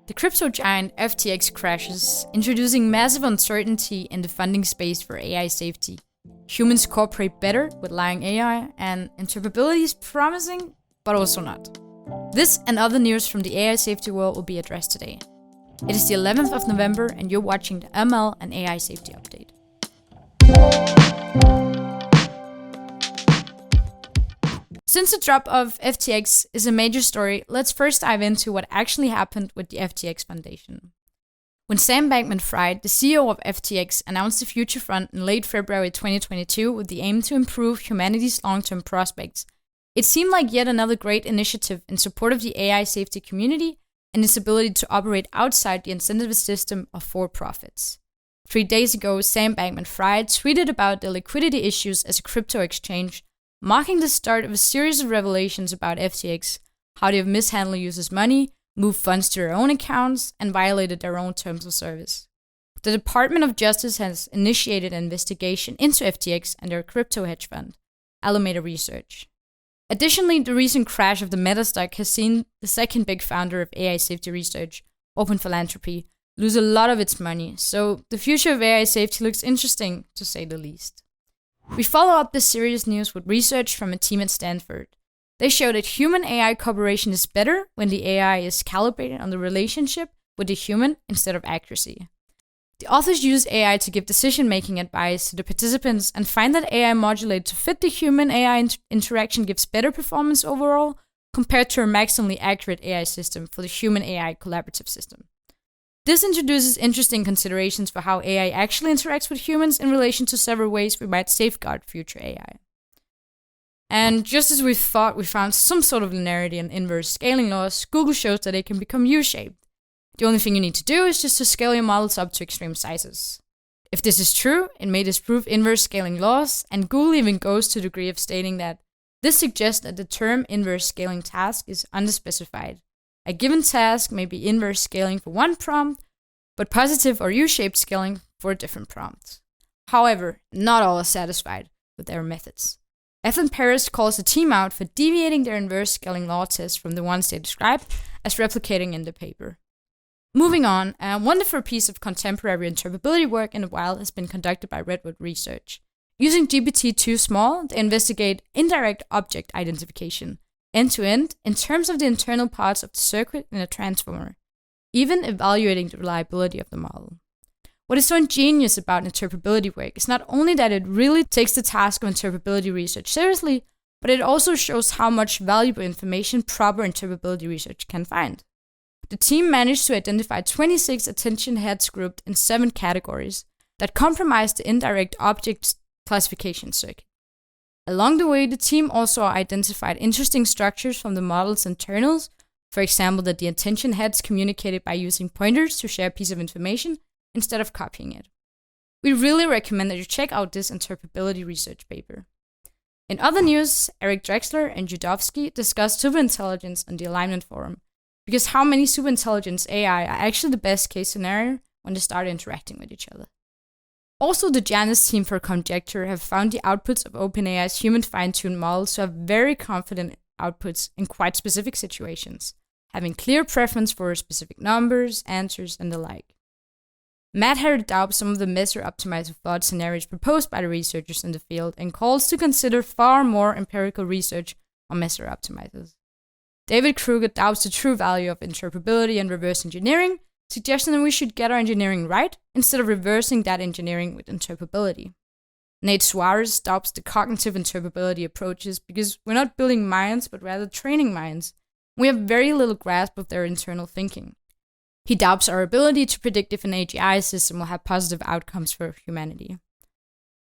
The crypto giant FTX crashes, introducing massive uncertainty in the funding space for AI safety. Humans cooperate better with lying AI, and interpretability is promising, but also not. This and other news from the AI safety world will be addressed today. It is the 11th of November, and you're watching the ML and AI Safety Update. Since the drop of FTX is a major story, let's first dive into what actually happened with the FTX Foundation. When Sam Bankman-Fried, the CEO of FTX, announced the Future Fund in late February 2022 with the aim to improve humanity's long-term prospects, it seemed like yet another great initiative in support of the AI safety community and its ability to operate outside the incentive system of for-profits. 3 days ago, Sam Bankman-Fried tweeted about the liquidity issues as a crypto exchange, marking the start of a series of revelations about FTX, how they have mishandled users' money, moved funds to their own accounts, and violated their own terms of service. The Department of Justice has initiated an investigation into FTX and their crypto hedge fund, Alameda Research. Additionally, the recent crash of the Meta stock has seen the second big founder of AI safety research, Open Philanthropy, lose a lot of its money, so the future of AI safety looks interesting, to say the least. We follow up this serious news with research from a team at Stanford. They show that human-AI cooperation is better when the AI is calibrated on the relationship with the human instead of accuracy. The authors use AI to give decision-making advice to the participants and find that AI modulated to fit the human-AI interaction gives better performance overall compared to a maximally accurate AI system for the human-AI collaborative system. This introduces interesting considerations for how AI actually interacts with humans in relation to several ways we might safeguard future AI. And just as we thought we found some sort of linearity in inverse scaling laws, Google shows that they can become U-shaped. The only thing you need to do is just to scale your models up to extreme sizes. If this is true, it may disprove inverse scaling laws, and Google even goes to the degree of stating that this suggests that the term inverse scaling task is unspecified. A given task may be inverse scaling for one prompt, but positive or U-shaped scaling for a different prompt. However, not all are satisfied with their methods. Ethan Paris calls the team out for deviating their inverse scaling law tests from the ones they described as replicating in the paper. Moving on, a wonderful piece of contemporary interpretability work in the wild has been conducted by Redwood Research. Using GPT-2 Small, they investigate indirect object identification, end-to-end, in terms of the internal parts of the circuit in a transformer, even evaluating the reliability of the model. What is so ingenious about interpretability work is not only that it really takes the task of interpretability research seriously, but it also shows how much valuable information proper interpretability research can find. The team managed to identify 26 attention heads grouped in 7 categories that comprise the indirect object classification circuit. Along the way, the team also identified interesting structures from the model's internals, for example, that the attention heads communicated by using pointers to share a piece of information instead of copying it. We really recommend that you check out this interpretability research paper. In other news, Eric Drexler and Judovsky discussed superintelligence on the Alignment Forum, because how many superintelligence AI are actually the best case scenario when they start interacting with each other. Also, the Janus team for Conjecture have found the outputs of OpenAI's human fine-tuned models to have very confident outputs in quite specific situations, having clear preference for specific numbers, answers, and the like. Matt Harrod doubts some of the messer-optimized thought scenarios proposed by the researchers in the field and calls to consider far more empirical research on messer-optimizers. David Kruger doubts the true value of interpretability and reverse engineering, suggesting that we should get our engineering right instead of reversing that engineering with interpretability. Nate Suarez doubts the cognitive interpretability approaches because we're not building minds but rather training minds. We have very little grasp of their internal thinking. He doubts our ability to predict if an AGI system will have positive outcomes for humanity.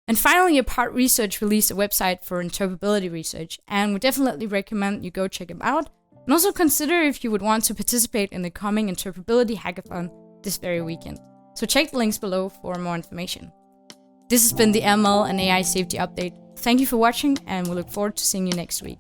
And finally, Apart Research released a website for interpretability research, and we definitely recommend you go check them out. And also consider if you would want to participate in the coming Interpretability Hackathon this very weekend. So check the links below for more information. This has been the ML and AI Safety Update. Thank you for watching, and we look forward to seeing you next week.